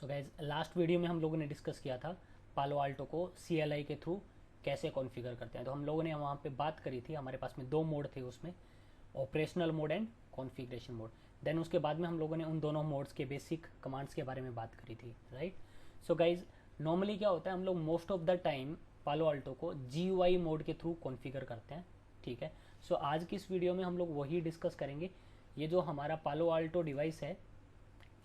So guys last video में हम लोगों ने डिस्कस किया था पालो आल्टो को CLI के थ्रू कैसे कॉन्फ़िगर करते हैं। तो हम लोगों ने वहाँ पे बात करी थी, हमारे पास में दो मोड थे उसमें, operational mode and configuration mode. Then उसके बाद में हम लोगों ने उन दोनों मोड्स के बेसिक कमांड्स के बारे में बात करी थी, राइट। सो गाइज नॉर्मली क्या होता है, हम लोग मोस्ट ऑफ द टाइम पालो आल्टो को GUI मोड के थ्रू कॉन्फ़िगर करते हैं, ठीक है। सो आज की इस वीडियो में हम लोग वही डिस्कस करेंगे। ये जो हमारा पालो आल्टो डिवाइस है,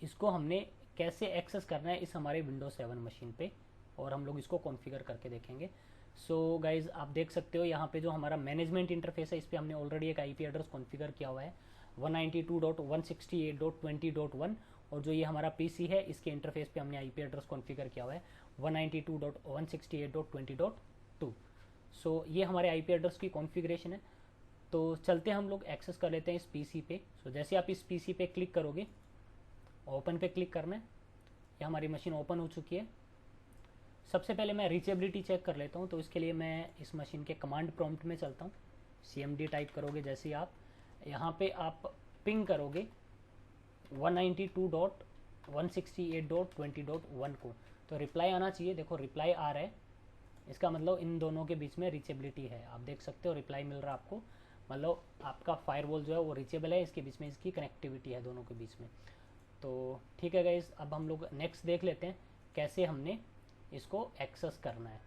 इसको हमने कैसे एक्सेस करना है इस हमारे विंडोज 7 मशीन पे, और हम लोग इसको कॉन्फ़िगर करके देखेंगे। सो गाइज आप देख सकते हो यहाँ पे जो हमारा मैनेजमेंट इंटरफेस है, इस पर हमने ऑलरेडी एक IP एड्रेस कॉन्फ़िगर किया हुआ है 192.168.20.1, और जो ये हमारा PC है इसके इंटरफेस पे हमने IP एड्रेस कॉन्फ़िगर किया हुआ है 192.168.20.2। सो ये हमारे IP एड्रेस की कॉन्फ़िगरेशन है। तो चलते हम लोग एक्सेस कर लेते हैं इस PC पे। सो जैसे आप इस PC पे क्लिक करोगे, ओपन पे क्लिक करना है। ये हमारी मशीन ओपन हो चुकी है। सबसे पहले मैं रीचेबिलिटी चेक कर लेता हूँ, तो इसके लिए मैं इस मशीन के कमांड प्रॉम्प्ट में चलता हूँ। CMD टाइप करोगे, जैसे ही आप यहाँ पे आप पिंग करोगे 192.168.20.1 को, तो रिप्लाई आना चाहिए। देखो रिप्लाई आ रहा है, इसका मतलब इन दोनों के बीच में रीचेबिलिटी है। आप देख सकते हो रिप्लाई मिल रहा है आपको, मतलब आपका फायरवॉल जो है वो रीचेबल है, इसके बीच में इसकी कनेक्टिविटी है दोनों के बीच में। तो ठीक है गाइज, अब हम लोग नेक्स्ट देख लेते हैं कैसे हमने इसको एक्सेस करना है।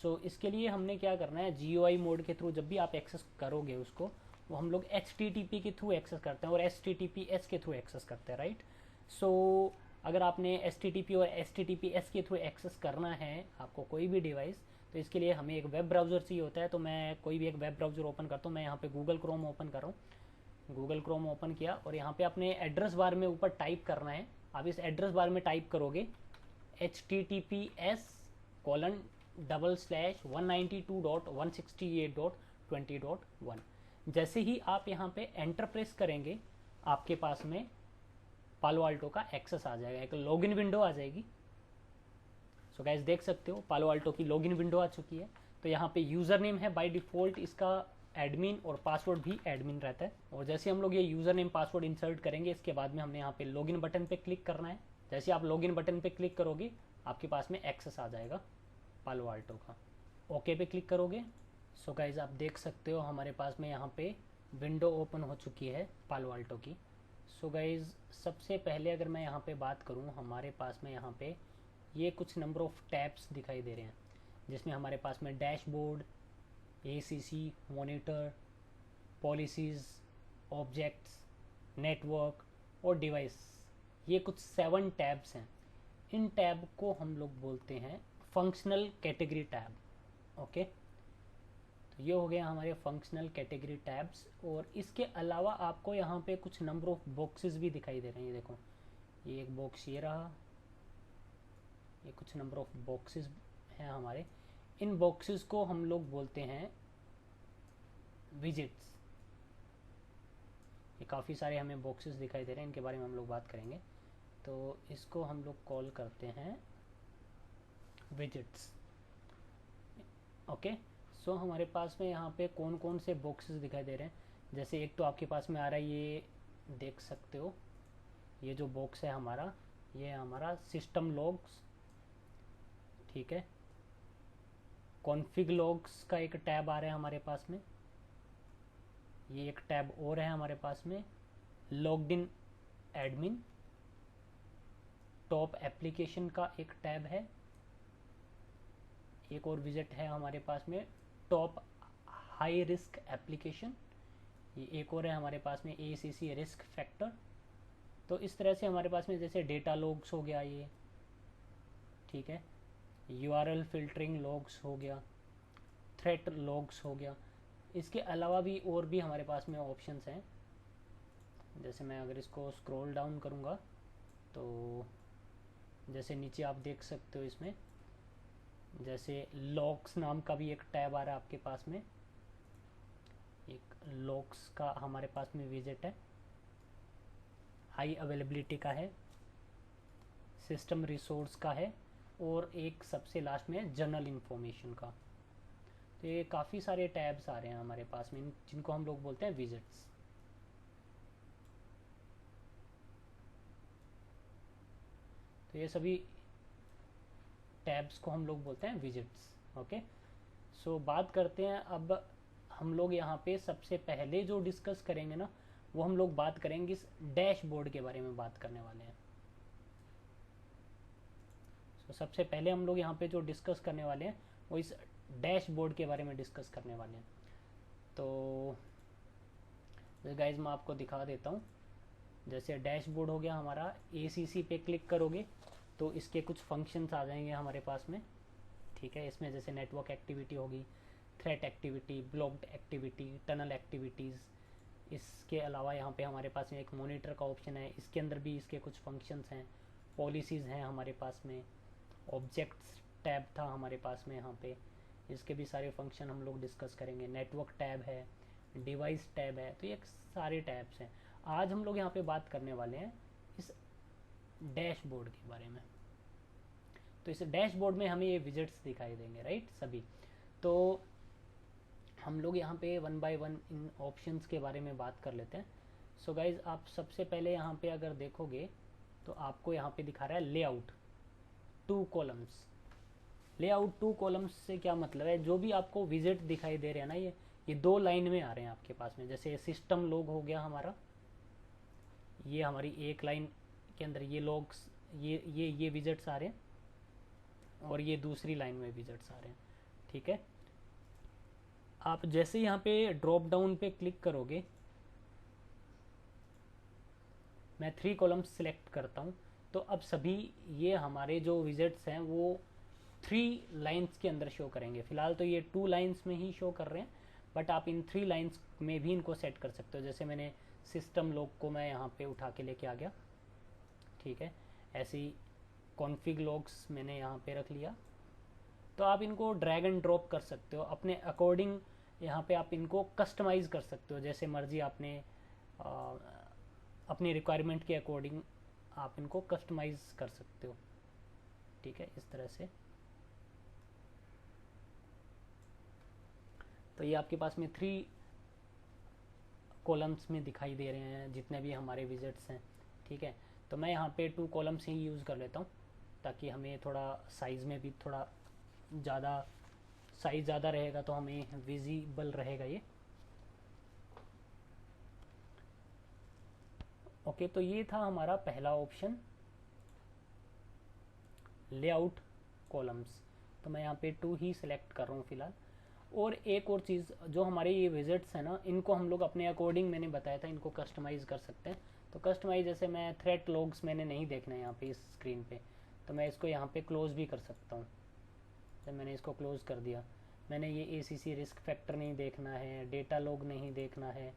सो इसके लिए हमने क्या करना है, GUI मोड के थ्रू जब भी आप एक्सेस करोगे उसको, वो हम लोग HTTP के थ्रू एक्सेस करते हैं और HTTPS के थ्रू एक्सेस करते हैं, राइट। सो अगर आपने HTTP और HTTPS के थ्रू एक्सेस करना है आपको कोई भी डिवाइस, तो इसके लिए हमें एक वेब ब्राउज़र चाहिए होता है। तो मैं कोई भी एक वेब ब्राउज़र ओपन करता हूँ। मैं यहाँ पे गूगल क्रोम ओपन कर रहा हूँ। गूगल क्रोम ओपन किया और यहाँ पे अपने एड्रेस बार में ऊपर टाइप करना है। आप इस एड्रेस बार में टाइप करोगे https://192.168.20.1। जैसे ही आप यहाँ पे एंटर प्रेस करेंगे, आपके पास में पालो आल्टो का एक्सेस आ जाएगा, एक लॉगिन विंडो आ जाएगी। सो गाइस देख सकते हो पालो आल्टो की लॉगिन विंडो आ चुकी है। तो यहाँ पे यूज़र नेम है, बाय डिफ़ॉल्ट इसका एडमिन, और पासवर्ड भी एडमिन रहता है। और जैसे हम लोग ये यूज़र नेम पासवर्ड इंसर्ट करेंगे, इसके बाद में हमने यहाँ पे लॉगिन बटन पे क्लिक करना है। जैसे आप लॉगिन बटन पे क्लिक करोगे, आपके पास में एक्सेस आ जाएगा पालो आल्टो का। ओके पे क्लिक करोगे। सो गाइज आप देख सकते हो हमारे पास में यहाँ पे विंडो ओपन हो चुकी है पालो आल्टो की। सो गाइज सबसे पहले अगर मैं यहाँ पे बात करूँ, हमारे पास में यहाँ पे ये कुछ नंबर ऑफ टैब्स दिखाई दे रहे हैं, जिसमें हमारे पास में dashboard, ACC, monitor, policies, objects, network और डिवाइस, ये कुछ 7 टैब्स हैं। इन टैब को हम लोग बोलते हैं फंक्शनल कैटेगरी टैब। ओके, तो ये हो गया हमारे फंक्शनल कैटेगरी टैब्स। और इसके अलावा आपको यहाँ पे कुछ नंबर ऑफ बॉक्सेस भी दिखाई दे रहे हैं। ये देखो, ये एक बॉक्स ये रहा, ये कुछ नंबर ऑफ बॉक्सेस हैं हमारे। इन बॉक्सेस को हम लोग बोलते हैं विजिट्स। ये काफ़ी सारे हमें बॉक्सेस दिखाई दे रहे हैं, इनके बारे में हम लोग बात करेंगे। तो इसको हम लोग कॉल करते हैं विजिट्स। ओके, सो हमारे पास में यहाँ पे कौन कौन से बॉक्सेस दिखाई दे रहे हैं। जैसे एक तो आपके पास में आ रहा है, ये देख सकते हो, ये जो बॉक्स है हमारा, ये हमारा सिस्टम लॉग्स, ठीक है। कॉन्फ़िग लॉग्स का एक टैब आ रहा है हमारे पास में, ये एक टैब और है हमारे पास में। Logged in admin, top application का एक टैब है। एक और विजिट है हमारे पास में टॉप हाई रिस्क एप्लीकेशन, ये एक और है हमारे पास में ACC रिस्क फैक्टर। तो इस तरह से हमारे पास में जैसे डेटा लॉग्स हो गया ये, ठीक है, URL फिल्टरिंग लॉग्स हो गया, थ्रेट लॉग्स हो गया। इसके अलावा भी और भी हमारे पास में ऑप्शंस हैं। जैसे मैं अगर इसको स्क्रॉल डाउन करूँगा, तो जैसे नीचे आप देख सकते हो, इसमें जैसे लॉग्स नाम का भी एक टैब आ रहा है आपके पास में। एक लॉग्स का हमारे पास में विजिट है, हाई अवेलेबिलिटी का है, सिस्टम रिसोर्स का है, और एक सबसे लास्ट में जनरल इन्फॉर्मेशन का। तो ये काफ़ी सारे टैब्स आ रहे हैं हमारे पास में, जिनको हम लोग बोलते हैं विजिट्स। तो ये सभी टैब्स को हम लोग बोलते हैं विजिट्स। ओके, सो बात करते हैं अब हम लोग यहाँ पे सबसे पहले जो डिस्कस करेंगे ना, वो हम लोग बात करेंगे इस डैशबोर्ड के बारे में बात करने वाले हैं। सबसे पहले हम लोग यहाँ पे जो डिस्कस करने वाले हैं वो इस डैशबोर्ड के बारे में डिस्कस करने वाले हैं। तो गाइज मैं आपको दिखा देता हूँ। जैसे डैशबोर्ड हो गया हमारा, ACC पे क्लिक करोगे तो इसके कुछ फंक्शंस आ जाएंगे हमारे पास में। ठीक है, इसमें जैसे नेटवर्क एक्टिविटी होगी, threat activity, blocked activity, tunnel activities. इसके अलावा यहाँ पे हमारे पास में एक मॉनिटर का ऑप्शन है, इसके अंदर भी इसके कुछ फंक्शंस हैं। पॉलिसीज़ हैं हमारे पास में, ऑब्जेक्ट्स टैब था हमारे पास में यहाँ पे, इसके भी सारे फंक्शन हम लोग डिस्कस करेंगे। नेटवर्क टैब है, डिवाइस टैब है, तो ये सारे टैब्स हैं। आज हम लोग यहाँ पे बात करने वाले हैं इस डैशबोर्ड के बारे में। तो इस डैशबोर्ड में हमें ये विजेट्स दिखाई देंगे, राइट, सभी। तो हम लोग यहाँ पे one by one in options के बारे में बात कर लेते हैं। सो गाइज आप सबसे पहले यहाँ पे अगर देखोगे तो आपको यहाँ पे दिखा रहा है लेआउट 2 कॉलम्स। लेआउट 2 कॉलम्स से क्या मतलब है, जो भी आपको विजिट दिखाई दे रहे हैं ना, ये 2 लाइन में आ रहे हैं आपके पास में। जैसे सिस्टम लॉग हो गया हमारा, ये हमारी एक लाइन के अंदर ये लॉग्स, ये विजिट्स आ रहे हैं, और ये दूसरी लाइन में विजिट्स आ रहे हैं। ठीक है, आप जैसे यहाँ पे ड्रॉप डाउन पे क्लिक करोगे, मैं 3 कॉलम्स सिलेक्ट करता हूँ, तो अब सभी ये हमारे जो विजिट्स हैं वो 3 लाइंस के अंदर शो करेंगे। फिलहाल तो ये 2 लाइंस में ही शो कर रहे हैं, बट आप इन 3 लाइंस में भी इनको सेट कर सकते हो। जैसे मैंने सिस्टम लॉग को मैं यहाँ पे उठा के लेके आ गया। ठीक है, ऐसे ही कॉन्फ़िग लॉग्स मैंने यहाँ पे रख लिया। तो आप इनको ड्रैग एंड ड्रॉप कर सकते हो अपने अकॉर्डिंग। यहाँ पे आप इनको कस्टमाइज़ कर सकते हो जैसे मर्जी, आपने अपनी रिक्वायरमेंट के अकॉर्डिंग आप इनको कस्टमाइज़ कर सकते हो। ठीक है, इस तरह से। तो ये आपके पास में 3 कॉलम्स में दिखाई दे रहे हैं जितने भी हमारे विजिट्स हैं। ठीक है, तो मैं यहाँ पे 2 कॉलम्स ही यूज़ कर लेता हूँ, ताकि हमें थोड़ा साइज़ में भी थोड़ा ज़्यादा, साइज़ ज़्यादा रहेगा तो हमें विजिबल रहेगा ये। ओके, तो ये था हमारा पहला ऑप्शन, लेआउट कॉलम्स। तो मैं यहाँ पे 2 ही सिलेक्ट कर रहा हूँ फ़िलहाल। और एक और चीज़, जो हमारे ये विजिट्स हैं ना, इनको हम लोग अपने अकॉर्डिंग, मैंने बताया था, इनको कस्टमाइज़ कर सकते हैं। तो कस्टमाइज, जैसे मैं थ्रेट लॉग्स मैंने नहीं देखना है यहाँ पे इस स्क्रीन पे, तो मैं इसको यहाँ पे क्लोज़ भी कर सकता हूँ। जब मैंने इसको क्लोज़ कर दिया, मैंने ये ACC रिस्क फैक्टर नहीं देखना है, डेटा लॉग नहीं देखना है,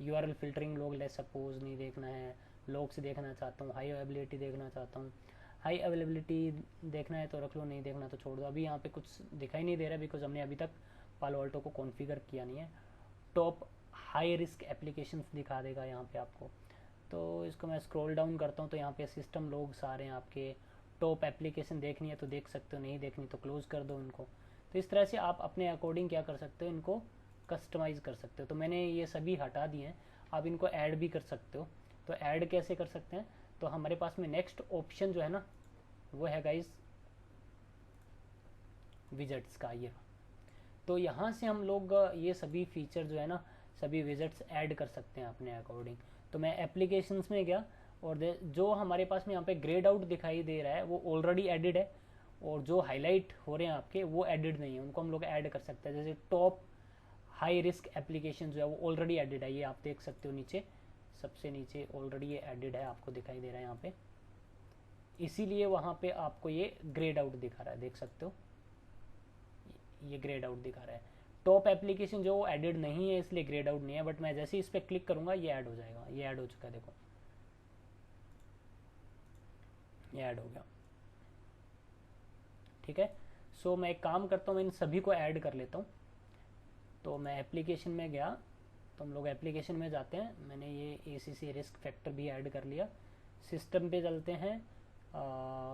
URL filtering log let's suppose नहीं देखना है, लॉग्स देखना चाहता हूँ, हाई अवेलेबिलिटी देखना चाहता हूँ। हाई अवेलेबिलिटी देखना है तो रख लो, नहीं देखना तो छोड़ दो। अभी यहाँ पे कुछ दिखाई नहीं दे रहा बिकॉज हमने अभी तक पालो अल्टो को कॉन्फ़िगर किया नहीं है। टॉप हाई रिस्क एप्लीकेशंस दिखा देगा यहाँ पे आपको। तो इसको मैं स्क्रॉल डाउन करता हूँ तो यहाँ पे सिस्टम लॉग्स आ रहे हैं आपके। टॉप एप्लीकेशन देखनी है तो देख सकते हो, नहीं देखनी तो क्लोज़ कर दो इनको। तो इस तरह से आप अपने अकॉर्डिंग क्या कर सकते हो, इनको कस्टमाइज़ कर सकते हो। तो मैंने ये सभी हटा दिए हैं, आप इनको ऐड भी कर सकते हो। तो ऐड कैसे कर सकते हैं, तो हमारे पास में नेक्स्ट ऑप्शन जो है ना, वो है गाइस विजेट्स का ये। तो यहाँ से हम लोग ये सभी फीचर जो है ना, सभी विजेट्स ऐड कर सकते हैं अपने अकॉर्डिंग। तो मैं एप्लीकेशंस में गया, और जो हमारे पास में यहाँ पे ग्रेड आउट दिखाई दे रहा है वो ऑलरेडी एडिड है, और जो हाईलाइट हो रहे हैं आपके वो एडिड नहीं है, उनको हम लोग ऐड कर सकते हैं। जैसे टॉप हाई रिस्क एप्लीकेशन जो है वो ऑलरेडी एडिड है, ये आप देख सकते हो नीचे, सबसे नीचे ऑलरेडी ये एडिड है, आपको दिखाई दे रहा है यहाँ पे। इसीलिए वहाँ पे आपको ये ग्रेड आउट दिखा रहा है, देख सकते हो, ये ग्रेड आउट दिखा रहा है। टॉप एप्लीकेशन जो वो एडिड नहीं है इसलिए ग्रेड आउट नहीं है, बट मैं जैसे ही इस पर क्लिक करूंगा ये ऐड हो जाएगा। ये ऐड हो चुका है, देखो ये ऐड हो गया। ठीक है, सो मैं एक काम करता हूँ, मैं इन सभी को ऐड कर लेता हूँ। तो मैं एप्लीकेशन में गया, तो हम लोग एप्लीकेशन में जाते हैं, मैंने ये ACC रिस्क फैक्टर भी ऐड कर लिया। सिस्टम पे चलते हैं,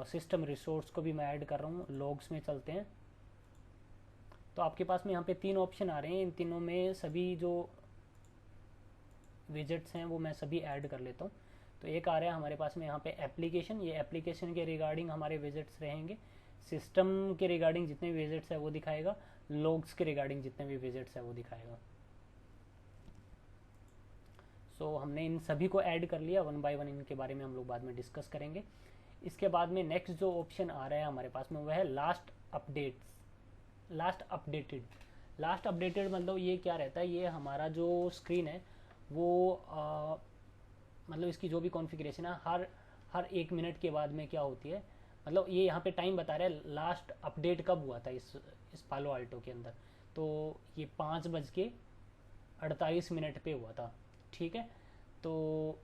सिस्टम रिसोर्स को भी मैं ऐड कर रहा हूँ। लॉग्स में चलते हैं, तो आपके पास में यहाँ पे 3 ऑप्शन आ रहे हैं, इन तीनों में सभी जो विजेट्स हैं वो मैं सभी ऐड कर लेता हूँ। तो एक आ रहा है हमारे पास में यहाँ पे एप्लीकेशन, ये एप्लीकेशन के रिगार्डिंग हमारे विजेट्स रहेंगे। सिस्टम के रिगार्डिंग जितने भी विजिट्स है वो दिखाएगा, लॉग्स के रिगार्डिंग जितने भी विजिट्स है वो दिखाएगा। सो हमने इन सभी को ऐड कर लिया, वन बाय वन इनके बारे में हम लोग बाद में डिस्कस करेंगे। इसके बाद में नेक्स्ट जो ऑप्शन आ रहा है हमारे पास में वह है last updates, last updated. Last updated मतलब ये क्या रहता है, ये हमारा जो स्क्रीन है वो मतलब इसकी जो भी कॉन्फ़िगरेशन है हर 1 मिनट के बाद में क्या होती है, मतलब ये यहाँ पे टाइम बता रहा है लास्ट अपडेट कब हुआ था इस पालो अल्टो के अंदर। तो ये 5:48 पे हुआ था, ठीक है। तो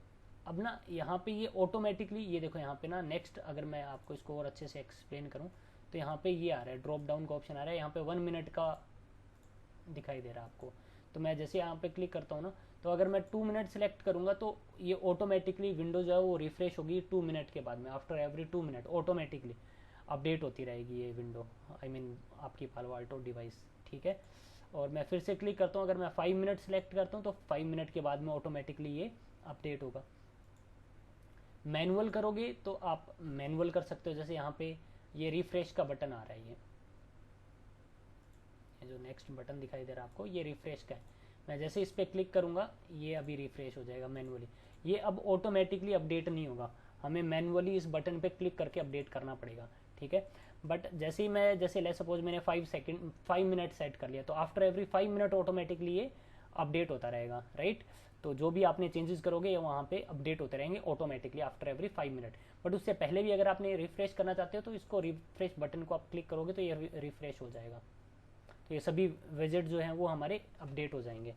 अब ना यहाँ पे ये ऑटोमेटिकली, ये देखो यहाँ पे ना नेक्स्ट, अगर मैं आपको इसको और अच्छे से एक्सप्लेन करूँ तो यहाँ पे ये आ रहा है, ड्रॉप डाउन का ऑप्शन आ रहा है, यहाँ पे 1 मिनट का दिखाई दे रहा है आपको। तो मैं जैसे यहाँ पे क्लिक करता हूँ ना, तो अगर मैं 2 मिनट सेलेक्ट करूँगा तो ये ऑटोमेटिकली विंडो जो है वो रिफ्रेश होगी 2 मिनट के बाद में, after every 2 minute automatically update होती रहेगी ये विंडो, आई मीन आपकी पालो अल्टो डिवाइस, ठीक है। और मैं फिर से क्लिक करता हूँ, अगर मैं 5 मिनट सेलेक्ट करता हूँ तो 5 मिनट के बाद में ऑटोमेटिकली ये अपडेट होगा। मैनुअल करोगे तो आप मैनुअल कर सकते हो, जैसे यहाँ पे ये रिफ्रेश का बटन आ रहा है, ये जो नेक्स्ट बटन दिखाई दे रहा है आपको, ये रिफ्रेश का है। मैं जैसे इस पर क्लिक करूँगा ये अभी रिफ्रेश हो जाएगा मैनुअली। ये अब ऑटोमेटिकली अपडेट नहीं होगा, हमें मैनुअली इस बटन पे क्लिक करके अपडेट करना पड़ेगा, ठीक है। बट जैसे ही मैं, जैसे ले सपोज मैंने 5 मिनट सेट कर लिया, तो आफ्टर एवरी 5 मिनट ऑटोमेटिकली ये अपडेट होता रहेगा, राइट। तो जो भी आपने चेंजेस करोगे ये वहाँ पे अपडेट होते रहेंगे automatically after every 5 minute. But उससे पहले भी अगर आपने रिफ्रेश करना चाहते हो तो इसको रिफ्रेश बटन को आप क्लिक करोगे तो ये रिफ्रेश हो जाएगा, तो ये सभी विजेट जो हैं वो हमारे अपडेट हो जाएंगे।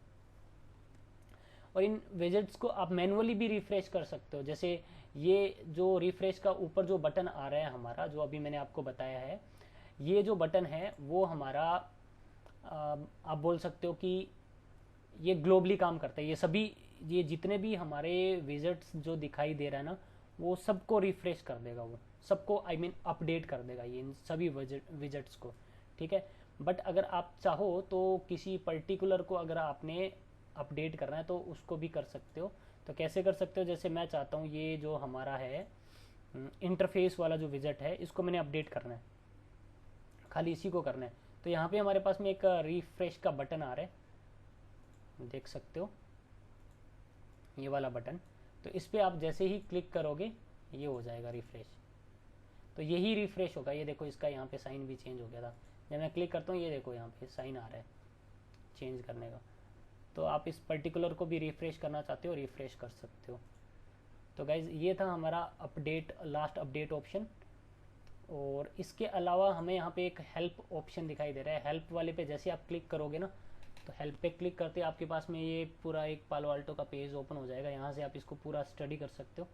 और इन विजेट्स को आप मैनुअली भी रिफ्रेश कर सकते हो, जैसे ये जो रिफ्रेश का ऊपर जो बटन आ रहा है हमारा, जो अभी मैंने आपको बताया है, ये जो बटन है वो हमारा आप बोल सकते हो कि ये ग्लोबली काम करता है। ये सभी, ये जितने भी हमारे विजेट्स जो दिखाई दे रहा है ना, वो सबको रिफ्रेश कर देगा, वो सबको आई मीन अपडेट कर देगा ये इन सभी विजेट्स को, ठीक है। बट अगर आप चाहो तो किसी पर्टिकुलर को अगर आपने अपडेट करना है तो उसको भी कर सकते हो। तो कैसे कर सकते हो, जैसे मैं चाहता हूँ ये जो हमारा है इंटरफेस वाला जो विजेट है इसको मैंने अपडेट करना है, खाली इसी को करना है। तो यहाँ पे हमारे पास में एक रिफ्रेश का बटन आ रहा है, देख सकते हो ये वाला बटन। तो इस पर आप जैसे ही क्लिक करोगे ये हो जाएगा रिफ्रेश, तो यही रिफ्रेश होगा। ये देखो इसका यहाँ पे साइन भी चेंज हो गया था, जब मैं क्लिक करता हूँ ये देखो यहाँ पे साइन आ रहा है चेंज करने का। तो आप इस पर्टिकुलर को भी रिफ्रेश करना चाहते हो रिफ्रेश कर सकते हो। तो गाइज ये था हमारा अपडेट, लास्ट अपडेट ऑप्शन। और इसके अलावा हमें यहाँ पे एक हेल्प ऑप्शन दिखाई दे रहा है। हेल्प वाले पे जैसे आप क्लिक करोगे ना, तो हेल्प पे क्लिक करते आपके पास में ये पूरा एक पालो अल्टो का पेज ओपन हो जाएगा, यहाँ से आप इसको पूरा स्टडी कर सकते हो,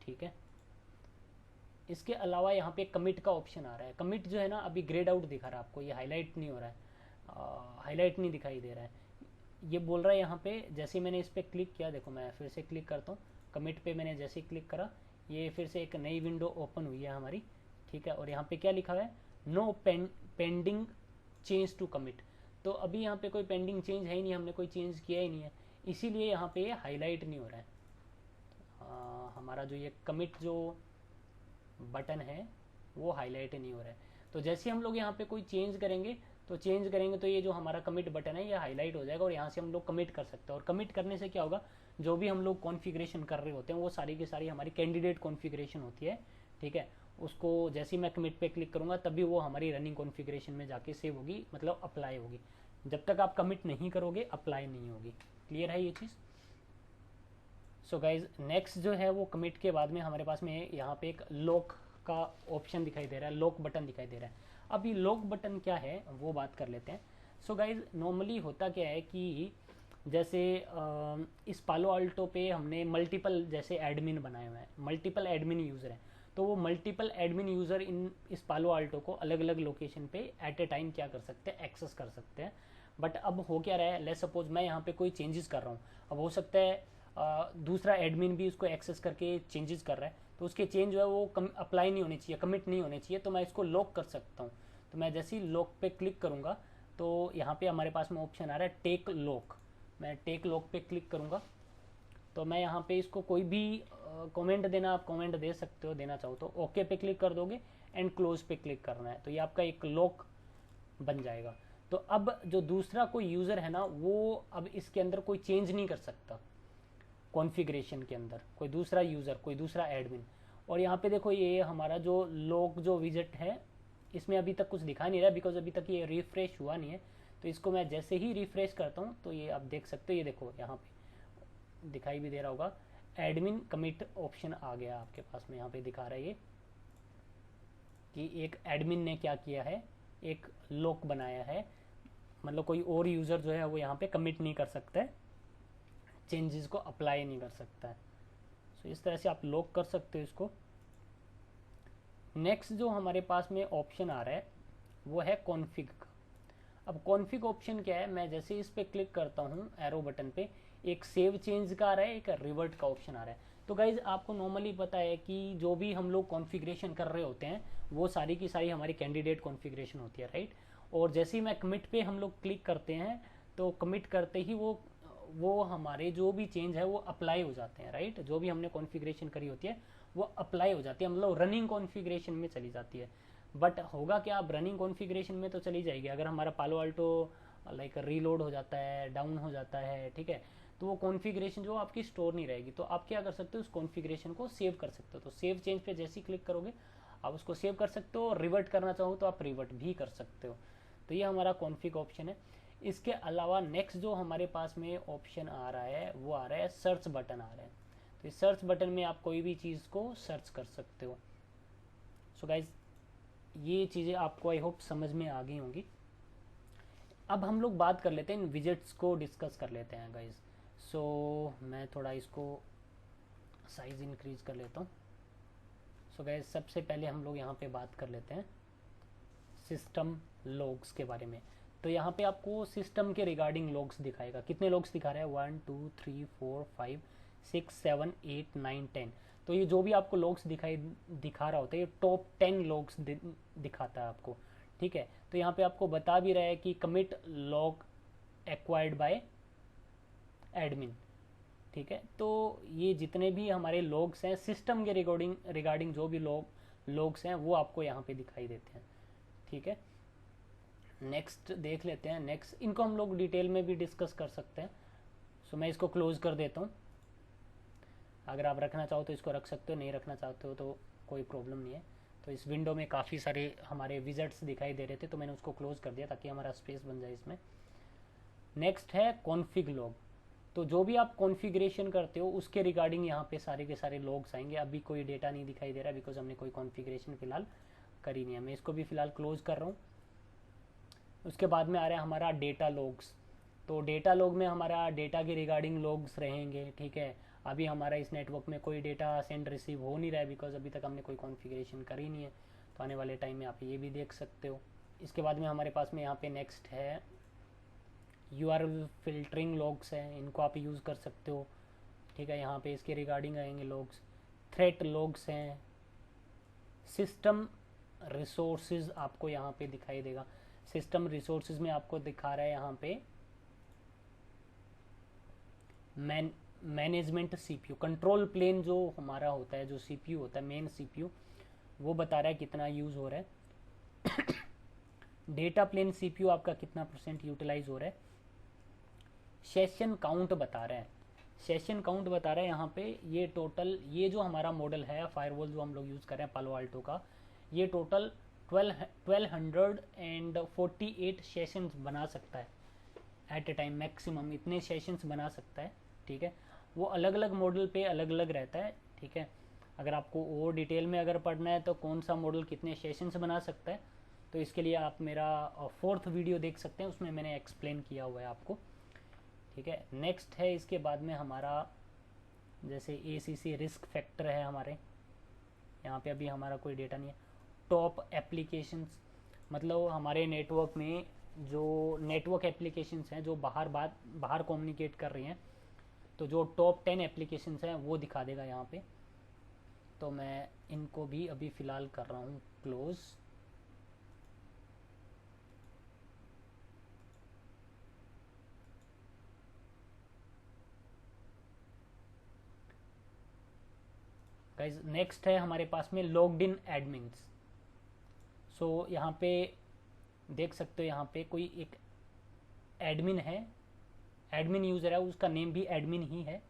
ठीक है। इसके अलावा यहाँ पे कमिट का ऑप्शन आ रहा है। कमिट जो है ना अभी ग्रेड आउट दिखा रहा है आपको, ये हाईलाइट नहीं हो रहा है, हाईलाइट नहीं दिखाई दे रहा है। ये बोल रहा है यहाँ पे, जैसे मैंने इस पर क्लिक किया, देखो मैं फिर से क्लिक करता हूँ, कमिट पे मैंने जैसे ही क्लिक करा ये फिर से एक नई विंडो ओपन हुई है हमारी, ठीक है। और यहाँ पे क्या लिखा हुआ है, no pending change to commit. तो अभी यहाँ पे कोई पेंडिंग चेंज है ही नहीं, हमने कोई चेंज किया ही नहीं है, इसीलिए यहाँ पे ये हाईलाइट नहीं हो रहा है। हमारा जो ये कमिट जो बटन है वो हाईलाइट नहीं हो रहा है। तो जैसे हम लोग यहाँ पे कोई चेंज करेंगे तो ये जो हमारा कमिट बटन है ये हाईलाइट हो जाएगा और यहाँ से हम लोग कमिट कर सकते हैं। और कमिट करने से क्या होगा, जो भी हम लोग कॉन्फ़िगरेशन कर रहे होते हैं वो सारी की सारी हमारी कैंडिडेट कॉन्फ़िगरेशन होती है, ठीक है। उसको जैसे ही मैं कमिट पे क्लिक करूँगा तभी वो हमारी रनिंग कॉन्फ़िगरेशन में जाके सेव होगी, मतलब अप्लाई होगी। जब तक आप कमिट नहीं करोगे अप्लाई नहीं होगी। क्लियर है ये चीज़। सो गाइज नेक्स्ट जो है वो कमिट के बाद में हमारे पास में यहाँ पे एक लॉक का ऑप्शन दिखाई दे रहा है, लॉक बटन दिखाई दे रहा है। अब ये लॉक बटन क्या है वो बात कर लेते हैं। सो गाइज नॉर्मली होता क्या है कि जैसे इस पालो अल्टो पे हमने मल्टीपल जैसे एडमिन बनाए हुए हैं, मल्टीपल एडमिन यूज़र हैं, तो वो मल्टीपल एडमिन यूज़र इस पालो अल्टो को अलग अलग लोकेशन पे एट ए टाइम क्या कर सकते हैं, एक्सेस कर सकते हैं। बट अब हो क्या रहा है, लेट्स सपोज मैं यहाँ पे कोई चेंजेस कर रहा हूँ, अब हो सकता है दूसरा एडमिन भी उसको एक्सेस करके चेंजेस कर रहा है, तो उसके चेंज जो है वो अप्लाई नहीं होने चाहिए, कमिट नहीं होने चाहिए। तो मैं इसको लॉक कर सकता हूँ। तो मैं जैसे ही लॉक पे क्लिक करूँगा तो यहाँ पे हमारे पास में ऑप्शन आ रहा है टेक लॉक। मैं टेक लॉक पे क्लिक करूँगा तो मैं यहाँ पे इसको कोई भी कमेंट देना, आप कमेंट दे सकते हो, देना चाहो तो ओके पे क्लिक कर दोगे एंड क्लोज पे क्लिक करना है, तो ये आपका एक लॉक बन जाएगा। तो अब जो दूसरा कोई यूज़र है ना, वो अब इसके अंदर कोई चेंज नहीं कर सकता, कॉन्फ़िगरेशन के अंदर कोई दूसरा यूज़र, कोई दूसरा एडमिन। और यहाँ पे देखो ये हमारा जो लॉक जो विजिट है, इसमें अभी तक कुछ दिखा नहीं रहा बिकॉज अभी तक ये रिफ्रेश हुआ नहीं है। तो इसको मैं जैसे ही रिफ्रेश करता हूँ तो ये आप देख सकते हो, ये देखो यहाँ पे दिखाई भी दे रहा होगा, एडमिन कमिट ऑप्शन आ गया आपके पास में। यहाँ पे दिखा रहा है ये कि एक एडमिन ने क्या किया है, एक लॉक बनाया है, मतलब कोई और यूज़र जो है वो यहाँ पे कमिट नहीं कर सकता है, चेंजेस को अप्लाई नहीं कर सकता है। सो इस तरह से आप लॉक कर सकते हो इसको। नेक्स्ट जो हमारे पास में ऑप्शन आ रहा है वो है कॉन्फ़िग का। अब कॉन्फ़िग ऑप्शन क्या है, मैं जैसे इस पर क्लिक करता हूँ एरो बटन पे, एक सेव चेंज का आ रहा है, एक रिवर्ट का ऑप्शन आ रहा है। तो गाइज आपको नॉर्मली पता है कि जो भी हम लोग कॉन्फ़िगरेशन कर रहे होते हैं वो सारी की सारी हमारी कैंडिडेट कॉन्फ़िगरेशन होती है, राइट। और जैसे ही मैं कमिट पे हम लोग क्लिक करते हैं तो कमिट करते ही वो हमारे जो भी चेंज है वो अप्लाई हो जाते हैं, राइट। जो भी हमने कॉन्फ़िगरेशन करी होती है वो अप्लाई हो जाती है, मतलब रनिंग कॉन्फ़िगरेशन में चली जाती है। बट होगा क्या, अब रनिंग कॉन्फ़िगरेशन में तो चली जाएगी, अगर हमारा पालो अल्टो लाइक रीलोड हो जाता है, डाउन हो जाता है, ठीक है, तो वो कॉन्फ़िगरेशन जो आपकी स्टोर नहीं रहेगी। तो आप क्या कर सकते हो, उस कॉन्फ़िगरेशन को सेव कर सकते हो। तो सेव चेंज पे जैसे ही क्लिक करोगे आप उसको सेव कर सकते हो, और रिवर्ट करना चाहो तो आप रिवर्ट भी कर सकते हो। तो ये हमारा कॉन्फ़िग ऑप्शन है। इसके अलावा नेक्स्ट जो हमारे पास में ऑप्शन आ रहा है वो आ रहा है सर्च बटन आ रहा है। तो इस सर्च बटन में आप कोई भी चीज़ को सर्च कर सकते हो। सो गाइज ये चीज़ें आपको आई होप समझ में आ गई होंगी। अब हम लोग बात कर लेते हैं, इन विजेट्स को डिस्कस कर लेते हैं गाइज। सो मैं थोड़ा इसको साइज़ इंक्रीज कर लेता हूँ। सो गाइज सबसे पहले हम लोग यहाँ पे बात कर लेते हैं सिस्टम लॉग्स के बारे में। तो यहाँ पे आपको सिस्टम के रिगार्डिंग लॉग्स दिखाएगा। कितने लॉग्स दिखा रहा है, 1 2 3 4 5 6 7 8 9 10। तो ये जो भी आपको लॉग्स दिखा रहा होता है, ये टॉप 10 लॉग्स दिखाता है आपको, ठीक है। तो यहाँ पे आपको बता भी रहा है कि commit log acquired by admin, ठीक है। तो ये जितने भी हमारे लॉग्स हैं सिस्टम के रिगार्डिंग जो भी लॉग्स हैं वो आपको यहाँ पे दिखाई देते हैं, ठीक है। नेक्स्ट देख लेते हैं। नेक्स्ट इनको हम लोग डिटेल में भी डिस्कस कर सकते हैं। सो मैं इसको क्लोज कर देता हूँ। अगर आप रखना चाहो तो इसको रख सकते हो, नहीं रखना चाहते हो तो कोई प्रॉब्लम नहीं है। तो इस विंडो में काफ़ी सारे हमारे विजिट्स दिखाई दे रहे थे तो मैंने उसको क्लोज कर दिया ताकि हमारा स्पेस बन जाए इसमें। नेक्स्ट है कॉन्फ़िग लॉग। तो जो भी आप कॉन्फ़िगरेशन करते हो उसके रिगार्डिंग यहाँ पे सारे के सारे लॉग्स आएंगे। अभी कोई डेटा नहीं दिखाई दे रहा बिकॉज हमने कोई कॉन्फ़िगरेशन फिलहाल करी नहीं है। मैं इसको भी फिलहाल क्लोज कर रहा हूँ। उसके बाद में आ रहा है हमारा डेटा लॉग्स। तो डेटा लॉग में हमारा डेटा के रिगार्डिंग लॉग्स रहेंगे, ठीक है। अभी हमारा इस नेटवर्क में कोई डेटा सेंड रिसीव हो नहीं रहा है बिकॉज अभी तक हमने कोई कॉन्फ़िगरेशन करी नहीं है। तो आने वाले टाइम में आप ये भी देख सकते हो। इसके बाद में हमारे पास में यहाँ पे नेक्स्ट है URL फिल्टरिंग लॉग्स हैं, इनको आप यूज़ कर सकते हो, ठीक है। यहाँ पे इसके रिगार्डिंग आएंगे लॉग्स। थ्रेट लॉग्स हैं। सिस्टम रिसोर्सेज आपको यहाँ पे दिखाई देगा। सिस्टम रिसोर्सेज में आपको दिखा रहा है यहाँ पे मैनेजमेंट CPU, कंट्रोल प्लेन जो हमारा होता है, जो CPU होता है मेन CPU, वो बता रहा है कितना यूज़ हो रहा है। डेटा प्लेन CPU आपका कितना % यूटिलाइज हो रहा है। सेशन काउंट बता रहा है, सेशन काउंट बता रहा है यहाँ पे। ये टोटल, ये जो हमारा मॉडल है फायरवॉल जो हम लोग यूज़ कर रहे हैं पालो अल्टो का, ये टोटल 1248 सेशंस बना सकता है एट ए टाइम। मैक्सिमम इतने सेशंस बना सकता है, ठीक है। वो अलग अलग मॉडल पे अलग अलग रहता है, ठीक है। अगर आपको और डिटेल में अगर पढ़ना है तो कौन सा मॉडल कितने सेशंस बना सकता है, तो इसके लिए आप मेरा 4th वीडियो देख सकते हैं, उसमें मैंने एक्सप्लेन किया हुआ है आपको, ठीक है। नेक्स्ट है इसके बाद में हमारा जैसे ACC रिस्क फैक्टर है हमारे यहाँ पे, अभी हमारा कोई डेटा नहीं है। टॉप एप्लीकेशंस, मतलब हमारे नेटवर्क में जो नेटवर्क एप्लीकेशंस हैं जो बाहर कम्युनिकेट कर रही हैं, तो जो टॉप 10 एप्लीकेशंस हैं वो दिखा देगा यहाँ पे। तो मैं इनको भी अभी फ़िलहाल कर रहा हूँ क्लोज़। गाइस नेक्स्ट है हमारे पास में लॉग्ड इन एडमिन्स। सो यहाँ पे देख सकते हो, यहाँ पे कोई एक एडमिन है, एडमिन यूज़र है, उसका नेम भी एडमिन ही है,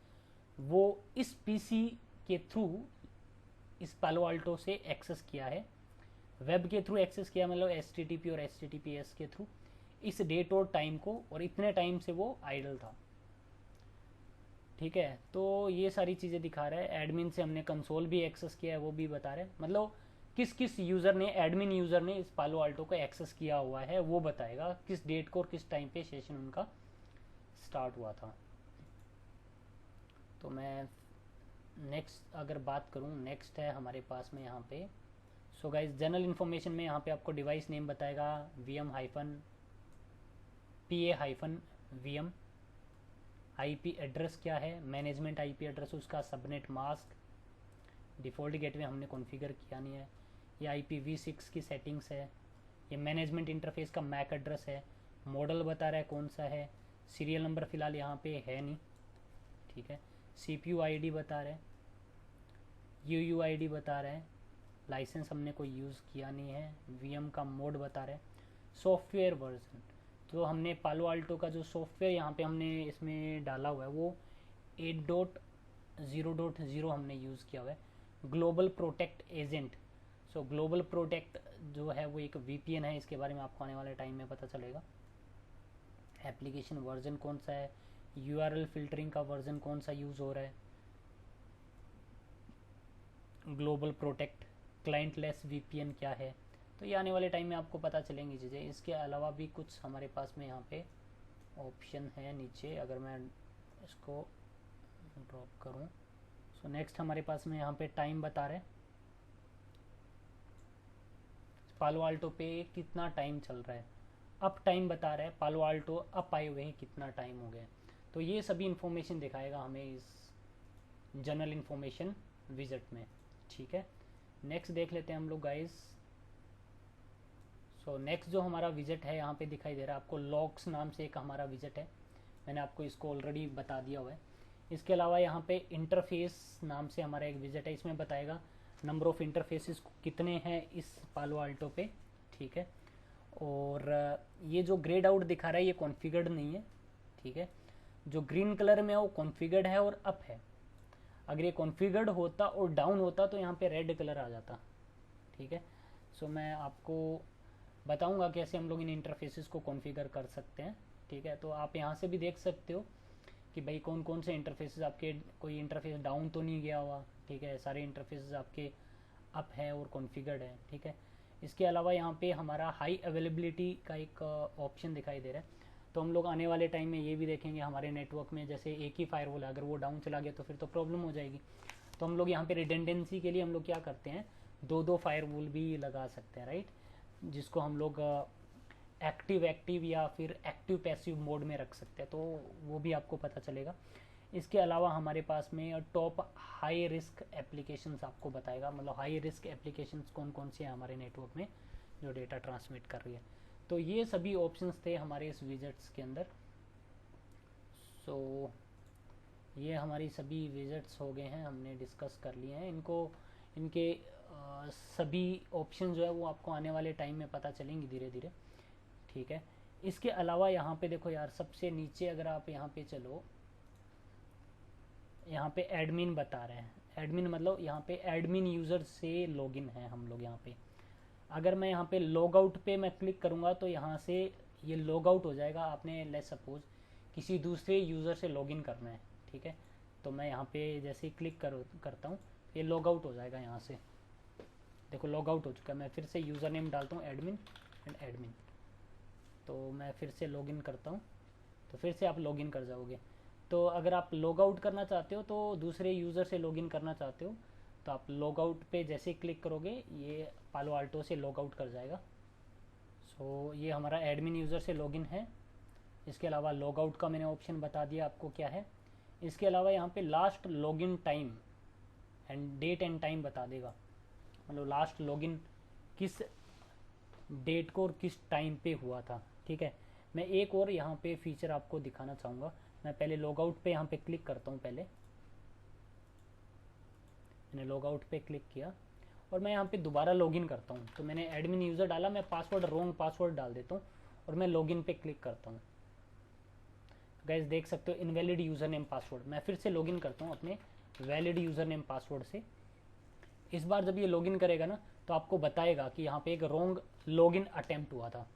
वो इस पीसी के थ्रू इस पालो आल्टो से एक्सेस किया है, वेब के थ्रू एक्सेस किया, मतलब HTTP और HTTPS के थ्रू इस डेट और टाइम को, और इतने टाइम से वो आइडल था। ठीक है, तो ये सारी चीज़ें दिखा रहा है। एडमिन से हमने कंसोल भी एक्सेस किया है, वो भी बता रहे हैं, मतलब किस किस यूज़र ने, एडमिन यूज़र ने इस पालो आल्टो को एक्सेस किया हुआ है वो बताएगा, किस डेट को और किस टाइम पे सेशन उनका स्टार्ट हुआ था। तो मैं नेक्स्ट अगर बात करूँ, नेक्स्ट है हमारे पास में यहाँ पे, सो गाइज जनरल इन्फॉर्मेशन में यहाँ पे आपको डिवाइस नेम बताएगा VM-PA-VM, आईपी एड्रेस क्या है, मैनेजमेंट आईपी एड्रेस उसका, सबनेट मास्क, डिफ़ॉल्ट गेटवे हमने कॉन्फ़िगर किया नहीं है, ये IPv6 की सेटिंग्स है, ये मैनेजमेंट इंटरफेस का मैक एड्रेस है, मॉडल बता रहा है कौन सा है, सीरियल नंबर फ़िलहाल यहाँ पे है नहीं, ठीक है, CPU ID बता रहे हैं, UUID बता रहे हैं, लाइसेंस हमने कोई यूज़ किया नहीं है, VM का मोड बता रहे हैं, सॉफ्टवेयर वर्जन, तो हमने पालो आल्टो का जो सॉफ्टवेयर यहाँ पे हमने इसमें डाला हुआ है वो 8.0.0 हमने यूज़ किया हुआ है, ग्लोबल प्रोटेक्ट एजेंट। सो ग्लोबल प्रोटेक्ट जो है वो एक VPN है, इसके बारे में आपको आने वाले टाइम में पता चलेगा। एप्लीकेशन वर्जन कौन सा है, URL फिल्टरिंग का वर्जन कौन सा यूज़ हो रहा है, global protect, client less VPN क्या है, तो ये आने वाले टाइम में आपको पता चलेंगी चीज़ें। इसके अलावा भी कुछ हमारे पास में यहाँ पे ऑप्शन है नीचे, अगर मैं इसको ड्रॉप करूँ, सो नेक्स्ट हमारे पास में यहाँ पे टाइम बता रहे हैं, पालो आल्टो पे कितना टाइम चल रहा है, अप टाइम बता रहा है, पालो आल्टो अप आए हुए हैं कितना टाइम हो गया, तो ये सभी इन्फॉर्मेशन दिखाएगा हमें इस जनरल इन्फॉर्मेशन विजिट में। ठीक है, नेक्स्ट देख लेते हैं हम लोग गाइस। सो नेक्स्ट जो हमारा विजिट है यहाँ पे दिखाई दे रहा है आपको, लॉग्स नाम से एक हमारा विजिट है, मैंने आपको इसको ऑलरेडी बता दिया हुआ है। इसके अलावा यहाँ पे इंटरफेस नाम से हमारा एक विजिट है, इसमें बताएगा नंबर ऑफ़ इंटरफेसेस कितने हैं इस पालो आल्टो पे। ठीक है, और ये जो ग्रेड आउट दिखा रहा है ये कॉन्फ़िगर्ड नहीं है। ठीक है, जो ग्रीन कलर में है वो कॉन्फ़िगर्ड है और अप है, अगर ये कॉन्फ़िगर्ड होता और डाउन होता तो यहाँ पे रेड कलर आ जाता। ठीक है, सो मैं आपको बताऊंगा कैसे हम लोग इन इंटरफेसेस को कॉन्फ़िगर कर सकते हैं। ठीक है, तो आप यहाँ से भी देख सकते हो कि भाई कौन कौन से इंटरफेसेस आपके, कोई इंटरफेस डाउन तो नहीं गया हुआ। ठीक है, सारे इंटरफेसेस आपके अप है और कॉन्फ़िगर्ड है। ठीक है, इसके अलावा यहाँ पे हमारा हाई अवेलेबिलिटी का एक ऑप्शन दिखाई दे रहा है, तो हम लोग आने वाले टाइम में ये भी देखेंगे हमारे नेटवर्क में जैसे एक ही फायरवॉल है, अगर वो डाउन चला गया तो फिर तो प्रॉब्लम हो जाएगी। तो हम लोग यहाँ पे रिडेंडेंसी के लिए हम लोग क्या करते हैं, दो फायरवॉल भी लगा सकते हैं, राइट, जिसको हम लोग एक्टिव या फिर एक्टिव पैसिव मोड में रख सकते हैं, तो वो भी आपको पता चलेगा। इसके अलावा हमारे पास में टॉप हाई रिस्क एप्लीकेशंस आपको बताएगा, मतलब हाई रिस्क एप्लीकेशंस कौन कौन से हैं हमारे नेटवर्क में जो डेटा ट्रांसमिट कर रही है। तो ये सभी ऑप्शंस थे हमारे इस विजिट्स के अंदर। सो ये हमारी सभी विजिट्स हो गए हैं, हमने डिस्कस कर लिए हैं इनको, इनके सभी ऑप्शन जो है वो आपको आने वाले टाइम में पता चलेंगी धीरे धीरे। ठीक है, इसके अलावा यहाँ पे देखो यार, सबसे नीचे अगर आप यहाँ पे चलो, यहाँ पे एडमिन बता रहे हैं, एडमिन मतलब यहाँ पे एडमिन यूज़र से लॉगिन है हम लोग यहाँ पे। अगर मैं यहाँ पे लॉग आउट पे मैं क्लिक करूँगा तो यहाँ से ये लॉग आउट हो जाएगा, आपने लेट्स सपोज किसी दूसरे यूज़र से लॉगिन करना है। ठीक है, तो मैं यहाँ पे जैसे ही क्लिक करता हूँ ये लॉग आउट हो जाएगा, यहाँ से देखो लॉग आउट हो चुका है। मैं फिर से यूज़र नेम डालता हूँ एडमिन एंड एडमिन, तो मैं फिर से लॉगिन करता हूँ, तो फिर से आप लॉगिन कर जाओगे। तो अगर आप लॉग आउट करना चाहते हो, तो दूसरे यूज़र से लॉगिन करना चाहते हो, तो आप लॉग आउट पे जैसे ही क्लिक करोगे ये पालो आल्टो से लॉग आउट कर जाएगा। सो ये हमारा एडमिन यूज़र से लॉगिन है। इसके अलावा लॉग आउट का मैंने ऑप्शन बता दिया आपको क्या है। इसके अलावा यहाँ पे last login time and date and time बता देगा, मतलब लास्ट लॉगिन किस डेट को और किस टाइम पे हुआ था। ठीक है, मैं एक और यहाँ पे फीचर आपको दिखाना चाहूँगा। मैं पहले लॉग आउट पे यहाँ पे क्लिक करता हूँ, पहले मैंने लॉग आउट पे क्लिक किया और मैं यहाँ पे दोबारा लॉगिन करता हूँ। तो मैंने एडमिन यूज़र डाला, मैं पासवर्ड रॉन्ग पासवर्ड डाल देता हूँ और मैं लॉगिन पे क्लिक करता हूँ। गाइस देख सकते हो इनवैलिड यूज़र नेम पासवर्ड। मैं फिर से लॉगिन करता हूँ अपने वैलिड यूज़र नेम पासवर्ड से। इस बार जब ये लॉगिन करेगा ना तो आपको बताएगा कि यहाँ पे एक रॉन्ग लॉगिन अटेम्प्ट हुआ था।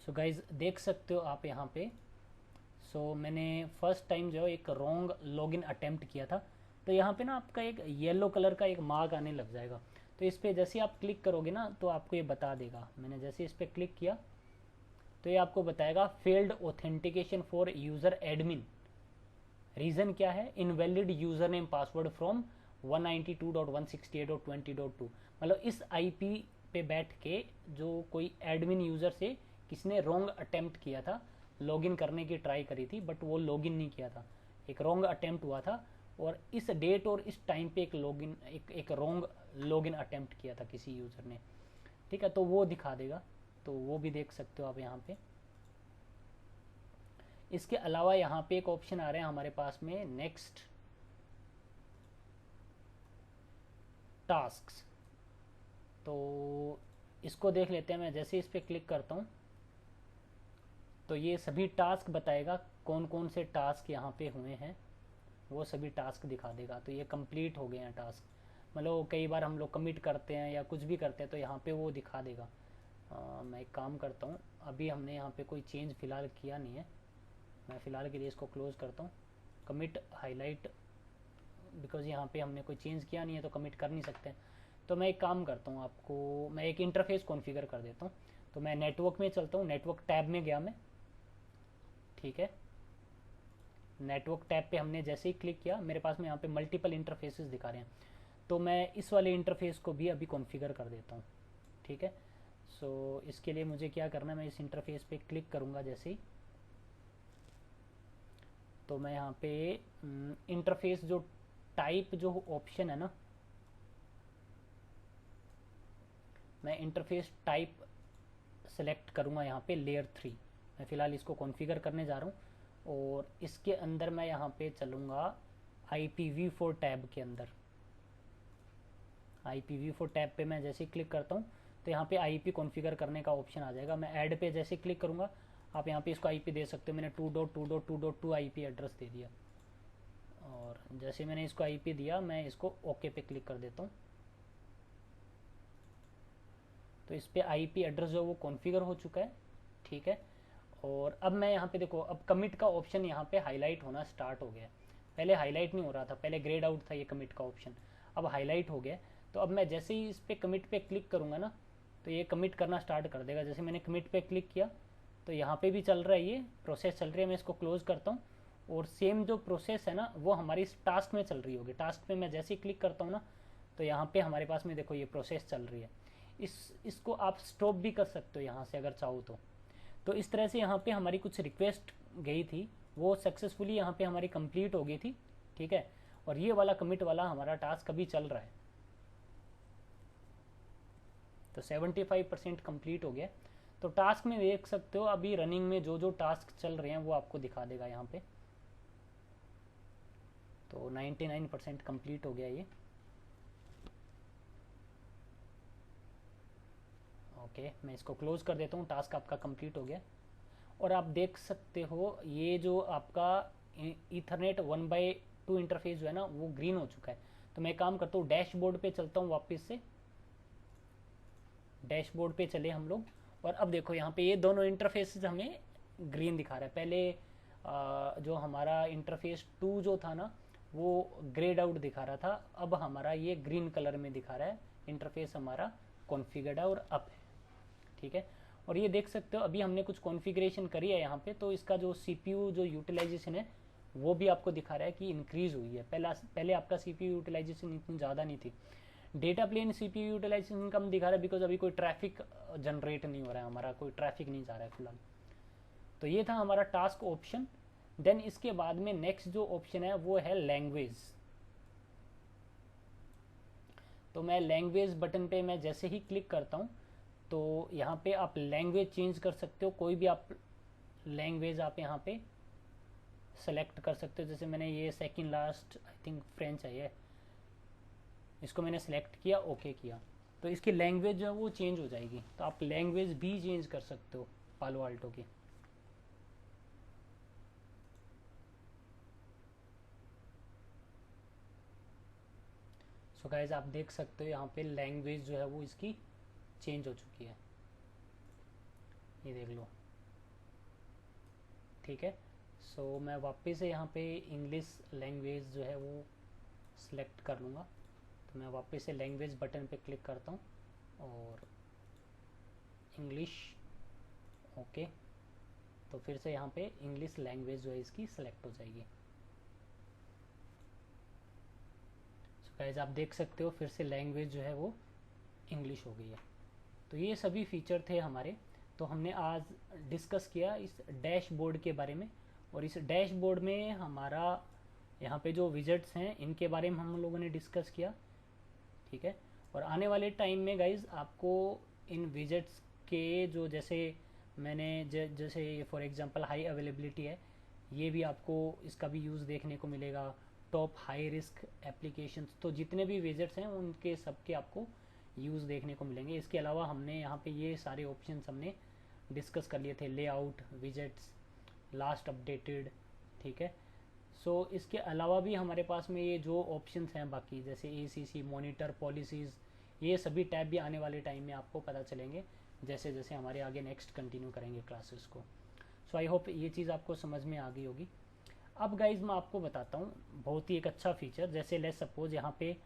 सो गाइज देख सकते हो आप यहाँ पे। सो मैंने फर्स्ट टाइम जो एक रॉन्ग लॉगिन अटेम्प्ट किया था। तो यहाँ पे ना आपका एक येलो कलर का एक मार्क आने लग जाएगा। तो इस पर जैसे आप क्लिक करोगे ना तो आपको ये बता देगा। मैंने जैसे इस पर क्लिक किया तो ये आपको बताएगा failed authentication for user admin. Reason क्या है? Invalid user name password from 192.168.20.2। मतलब इस आईपी पे बैठ के जो कोई एडमिन यूज़र से किसने रॉन्ग अटेम्प्ट किया था, लॉगिन करने की ट्राई करी थी बट वो लॉगिन नहीं किया था, एक रॉन्ग अटेम्प्ट हुआ था और इस डेट और इस टाइम पे एक रॉन्ग लॉगिन अटेम्प्ट किया था किसी यूज़र ने। ठीक है, तो वो दिखा देगा। तो वो भी देख सकते हो आप यहाँ पे। इसके अलावा यहाँ पे एक ऑप्शन आ रहे हैं हमारे पास में नेक्स्ट टास्क्स। तो इसको देख लेते हैं। मैं जैसे इस पर क्लिक करता हूँ तो ये सभी टास्क बताएगा, कौन कौन से टास्क यहाँ पे हुए हैं वो सभी टास्क दिखा देगा। तो ये कंप्लीट हो गए हैं टास्क। मतलब कई बार हम लोग कमिट करते हैं या कुछ भी करते हैं तो यहाँ पे वो दिखा देगा। मैं एक काम करता हूँ, अभी हमने यहाँ पे कोई चेंज फ़िलहाल किया नहीं है, मैं फ़िलहाल के लिए इसको क्लोज़ करता हूँ। कमिट हाईलाइट, बिकॉज यहाँ पे हमने कोई चेंज किया नहीं है तो कमिट कर नहीं सकते। तो मैं एक काम करता हूँ, आपको मैं एक इंटरफेस कॉन्फ़िगर कर देता हूँ। तो मैं नेटवर्क में चलता हूँ, नेटवर्क टैब में गया मैं। ठीक है, नेटवर्क टैब पे हमने जैसे ही क्लिक किया मेरे पास में यहाँ पे मल्टीपल इंटरफेसेस दिखा रहे हैं। तो मैं इस वाले इंटरफेस को भी अभी कॉन्फ़िगर कर देता हूँ। ठीक है, सो इसके लिए मुझे क्या करना है, मैं इस इंटरफेस पे क्लिक करूँगा जैसे ही। तो मैं यहाँ पे इंटरफेस जो टाइप जो ऑप्शन है ना, मैं इंटरफेस टाइप सेलेक्ट करूँगा यहाँ पे लेयर 3। मैं फ़िलहाल इसको कॉन्फ़िगर करने जा रहा हूँ और इसके अंदर मैं यहाँ पे चलूँगा IPv4 टैब के अंदर। IPv4 टैब पे मैं जैसे ही क्लिक करता हूँ तो यहाँ पे IP कॉन्फ़िगर करने का ऑप्शन आ जाएगा। मैं ऐड पे जैसे क्लिक करूँगा, आप यहाँ पे इसको IP दे सकते हो। मैंने 2.2.2.2 IP एड्रेस दे दिया और जैसे मैंने इसको IP दिया मैं इसको ओके पे क्लिक कर देता हूँ। तो इस पर IP एड्रेस जो वो कॉन्फ़िगर हो चुका है। ठीक है, और अब मैं यहाँ पे देखो, अब कमिट का ऑप्शन यहाँ पे हाईलाइट होना स्टार्ट हो गया। पहले हाईलाइट नहीं हो रहा था, पहले ग्रेड आउट था ये कमिट का ऑप्शन, अब हाईलाइट हो गया। तो अब मैं जैसे ही इस पर कमिट पे क्लिक करूँगा ना तो ये कमिट करना स्टार्ट कर देगा। जैसे मैंने कमिट पे क्लिक किया तो यहाँ पे भी चल रहा है, ये प्रोसेस चल रही है। मैं इसको क्लोज करता हूँ और सेम जो प्रोसेस है ना वो हमारी इस टास्क में चल रही होगी। टास्क पे मैं जैसे ही क्लिक करता हूँ ना तो यहाँ पे हमारे पास में देखो ये प्रोसेस चल रही है। इसको आप स्टॉप भी कर सकते हो यहाँ से अगर चाहो तो। तो इस तरह से यहाँ पे हमारी कुछ रिक्वेस्ट गई थी वो सक्सेसफुली यहाँ पे हमारी कंप्लीट हो गई थी। ठीक है, और ये वाला कमिट वाला हमारा टास्क अभी चल रहा है। तो 75% कंप्लीट हो गया। तो टास्क में देख सकते हो अभी रनिंग में जो जो टास्क चल रहे हैं वो आपको दिखा देगा यहाँ पे। तो 99% कंप्लीट हो गया ये। ओके, मैं इसको क्लोज कर देता हूँ, टास्क आपका कंप्लीट हो गया। और आप देख सकते हो ये जो आपका ईथरनेट 1/2 इंटरफेस जो है ना वो ग्रीन हो चुका है। तो मैं काम करता हूँ, डैशबोर्ड पे चलता हूँ वापस से। डैशबोर्ड पे चले हम लोग और अब देखो यहाँ पे ये दोनों इंटरफेसेस हमें ग्रीन दिखा रहा है। पहले जो हमारा इंटरफेस 2 जो था ना वो ग्रेड आउट दिखा रहा था, अब हमारा ये ग्रीन कलर में दिखा रहा है। इंटरफेस हमारा कॉन्फ़िगर्ड है और अप है। ठीक है, और ये देख सकते हो अभी हमने कुछ कॉन्फ़िगरेशन करी है यहाँ पे। तो इसका जो CPU जो यूटिलाइजेशन है वो भी आपको दिखा रहा है कि इंक्रीज़ हुई है। पहले आपका CPU यूटिलाइजेशन इतनी ज़्यादा नहीं थी। डेटा प्लेन CPU यूटिलाइजेशन कम दिखा रहा है बिकॉज अभी कोई ट्रैफिक जनरेट नहीं हो रहा है, हमारा कोई ट्रैफिक नहीं जा रहा है फिलहाल। तो ये था हमारा टास्क ऑप्शन। देन इसके बाद में नेक्स्ट जो ऑप्शन है वो है लैंग्वेज। तो मैं लैंग्वेज बटन पे मैं जैसे ही क्लिक करता हूँ तो यहाँ पे आप लैंग्वेज चेंज कर सकते हो। कोई भी आप लैंग्वेज आप यहाँ पे सेलेक्ट कर सकते हो। जैसे मैंने ये second last I think French है ये, इसको मैंने सेलेक्ट किया, ओके किया, तो इसकी लैंग्वेज जो है वो चेंज हो जाएगी। तो आप लैंग्वेज भी चेंज कर सकते हो पालो अल्टो की। सो गाइज आप देख सकते हो यहाँ पे लैंग्वेज जो है वो इसकी चेंज हो चुकी है, ये देख लो, ठीक है। सो मैं वापस से यहाँ पे इंग्लिश लैंग्वेज जो है वो सिलेक्ट कर लूँगा। तो मैं वापस से लैंग्वेज बटन पे क्लिक करता हूँ और इंग्लिश, ओके। तो फिर से यहाँ पे इंग्लिश लैंग्वेज जो है इसकी सिलेक्ट हो जाएगी। सो गाइज आप देख सकते हो फिर से लैंग्वेज जो है वो इंग्लिश हो गई है। तो ये सभी फीचर थे हमारे। तो हमने आज डिस्कस किया इस डैशबोर्ड के बारे में, और इस डैशबोर्ड में हमारा यहाँ पे जो विजेट्स हैं इनके बारे में हम लोगों ने डिस्कस किया, ठीक है। और आने वाले टाइम में गाइज आपको इन विजेट्स के जो, जैसे मैंने जैसे फॉर एग्जांपल हाई अवेलेबिलिटी है, ये भी आपको इसका भी यूज़ देखने को मिलेगा। टॉप हाई रिस्क एप्लीकेशंस, तो जितने भी विजेट्स हैं उनके सबके आपको यूज़ देखने को मिलेंगे। इसके अलावा हमने यहाँ पे ये सारे ऑप्शंस हमने डिस्कस कर लिए थे, लेआउट, विजेट्स, लास्ट अपडेटेड, ठीक है। सो इसके अलावा भी हमारे पास में ये जो ऑप्शंस हैं बाकी, जैसे ACC, मॉनिटर, पॉलिसीज़, ये सभी टैब भी आने वाले टाइम में आपको पता चलेंगे जैसे जैसे हमारे आगे नेक्स्ट कंटिन्यू करेंगे क्लासेस को। सो आई होप ये चीज़ आपको समझ में आ गई होगी। अब गाइज मैं आपको बताता हूँ बहुत ही एक अच्छा फीचर, जैसे लेट्स सपोज यहाँ पे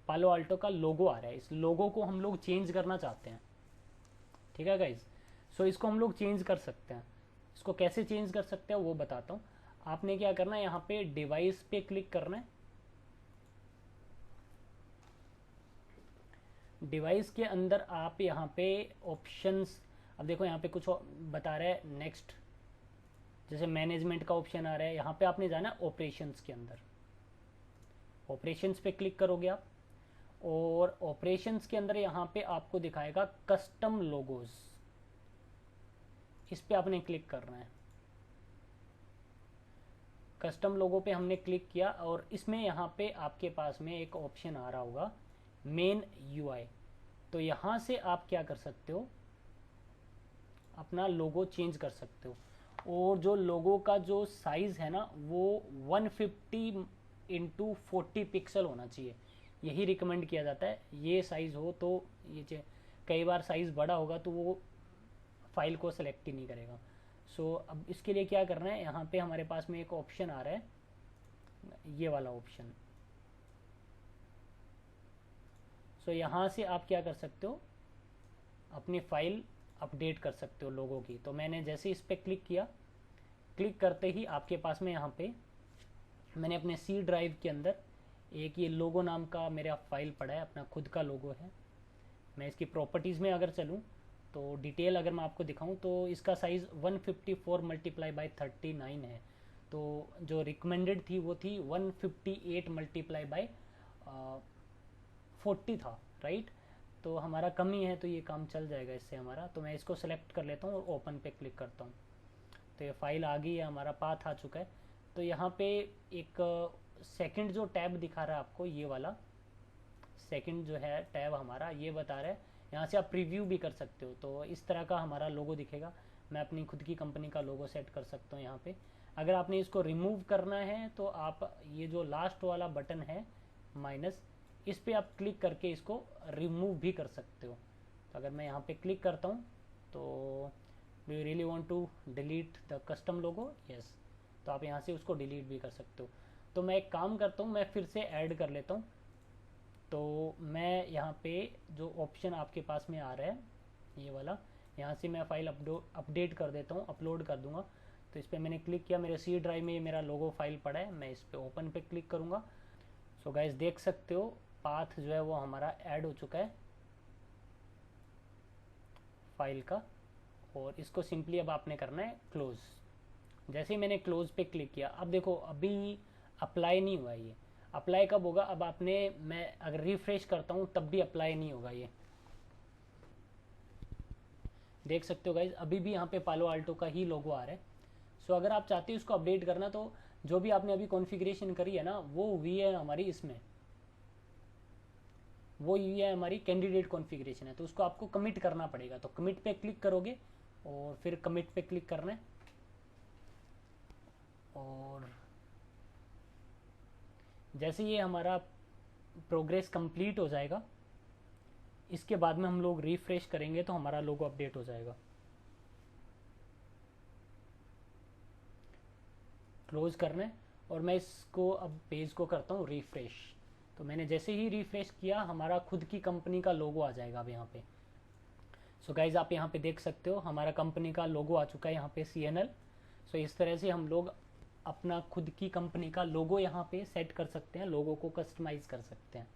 पालो अल्टो का लोगो आ रहा है, इस लोगो को हम लोग चेंज करना चाहते हैं, ठीक है गाइज। सो इसको हम लोग चेंज कर सकते हैं। इसको कैसे चेंज कर सकते हैं वो बताता हूँ। आपने क्या करना है, यहाँ पे डिवाइस पे क्लिक करना है। डिवाइस के अंदर आप यहाँ पे ऑप्शंस, अब देखो यहाँ पे कुछ बता रहा है नेक्स्ट, जैसे मैनेजमेंट का ऑप्शन आ रहा है, यहाँ पे आपने जाना है ऑपरेशंस के अंदर। ऑपरेशंस पे क्लिक करोगे आप, और ऑपरेशंस के अंदर यहाँ पे आपको दिखाएगा कस्टम लोगोज, इस पे आपने क्लिक करना है। कस्टम लोगो पे हमने क्लिक किया, और इसमें यहाँ पे आपके पास में एक ऑप्शन आ रहा होगा मेन UI। तो यहाँ से आप क्या कर सकते हो, अपना लोगो चेंज कर सकते हो। और जो लोगो का जो साइज़ है ना वो 150x40 पिक्सल होना चाहिए, यही रिकमेंड किया जाता है। ये साइज़ हो तो ये, कई बार साइज़ बड़ा होगा तो वो फाइल को सेलेक्ट ही नहीं करेगा। सो अब इसके लिए क्या करना है, यहाँ पे हमारे पास में एक ऑप्शन आ रहा है, ये वाला ऑप्शन। सो यहाँ से आप क्या कर सकते हो, अपनी फाइल अपडेट कर सकते हो लोगों की। तो मैंने जैसे इस पर क्लिक किया, क्लिक करते ही आपके पास में यहाँ पे मैंने अपने C ड्राइव के अंदर एक ये लोगो नाम का मेरा फाइल पड़ा है, अपना खुद का लोगो है। मैं इसकी प्रॉपर्टीज़ में अगर चलूँ तो डिटेल अगर मैं आपको दिखाऊं तो इसका साइज़ 154 × 39 है। तो जो रिकमेंडेड थी वो थी 158 × 40 था, राइट। तो हमारा कम ही है तो ये काम चल जाएगा इससे हमारा। तो मैं इसको सेलेक्ट कर लेता हूँ और ओपन पे क्लिक करता हूँ। तो ये फाइल आ गई है, हमारा पाथ आ चुका है। तो यहाँ पे एक सेकंड जो टैब दिखा रहा है आपको, ये वाला सेकंड जो है टैब हमारा, ये बता रहा है यहाँ से आप प्रीव्यू भी कर सकते हो। तो इस तरह का हमारा लोगो दिखेगा। मैं अपनी खुद की कंपनी का लोगो सेट कर सकता हूँ यहाँ पे। अगर आपने इसको रिमूव करना है तो आप ये जो लास्ट वाला बटन है माइनस, इस पर आप क्लिक करके इसको रिमूव भी कर सकते हो। तो अगर मैं यहाँ पे क्लिक करता हूँ तो do you really want to delete the custom logo, yes, तो आप यहाँ से उसको डिलीट भी कर सकते हो। तो मैं एक काम करता हूँ, मैं फिर से ऐड कर लेता हूँ। तो मैं यहाँ पे जो ऑप्शन आपके पास में आ रहा है ये वाला, यहाँ से मैं फाइल अपडेट कर देता हूँ, अपलोड कर दूँगा। तो इस पर मैंने क्लिक किया, मेरे C ड्राइव में ये मेरा लोगो फाइल पड़ा है, मैं इस पर ओपन पे क्लिक करूँगा। सो गाइस देख सकते हो पाथ जो है वो हमारा ऐड हो चुका है फाइल का, और इसको सिंपली अब आपने करना है क्लोज़। जैसे ही मैंने क्लोज पे क्लिक किया, अब देखो अभी अप्लाई नहीं हुआ ये। अप्लाई कब होगा, अब आपने, मैं अगर रिफ्रेश करता हूँ तब भी अप्लाई नहीं होगा ये, देख सकते हो गाइज अभी भी यहाँ पे पालो अल्टो का ही लोगो आ रहा है। सो अगर आप चाहते हो इसको अपडेट करना तो जो भी आपने अभी कॉन्फ़िगरेशन करी है ना वो हुई है हमारी इसमें, वो ये हमारी कैंडिडेट कॉन्फ़िगरेशन है, तो उसको आपको कमिट करना पड़ेगा। तो कमिट पे क्लिक करोगे और फिर कमिट पे क्लिक करना है, और जैसे ये हमारा प्रोग्रेस कंप्लीट हो जाएगा, इसके बाद में हम लोग रिफ्रेश करेंगे तो हमारा लोगो अपडेट हो जाएगा। क्लोज करना है, और मैं इसको अब पेज को करता हूँ रिफ्रेश। तो मैंने जैसे ही रिफ्रेश किया हमारा खुद की कंपनी का लोगो आ जाएगा अब यहाँ पे। सो गाइज आप यहाँ पे देख सकते हो हमारा कंपनी का लोगो आ चुका है यहाँ पे CNL। सो इस तरह से हम लोग अपना खुद की कंपनी का लोगो यहाँ पे सेट कर सकते हैं, लोगो को कस्टमाइज़ कर सकते हैं।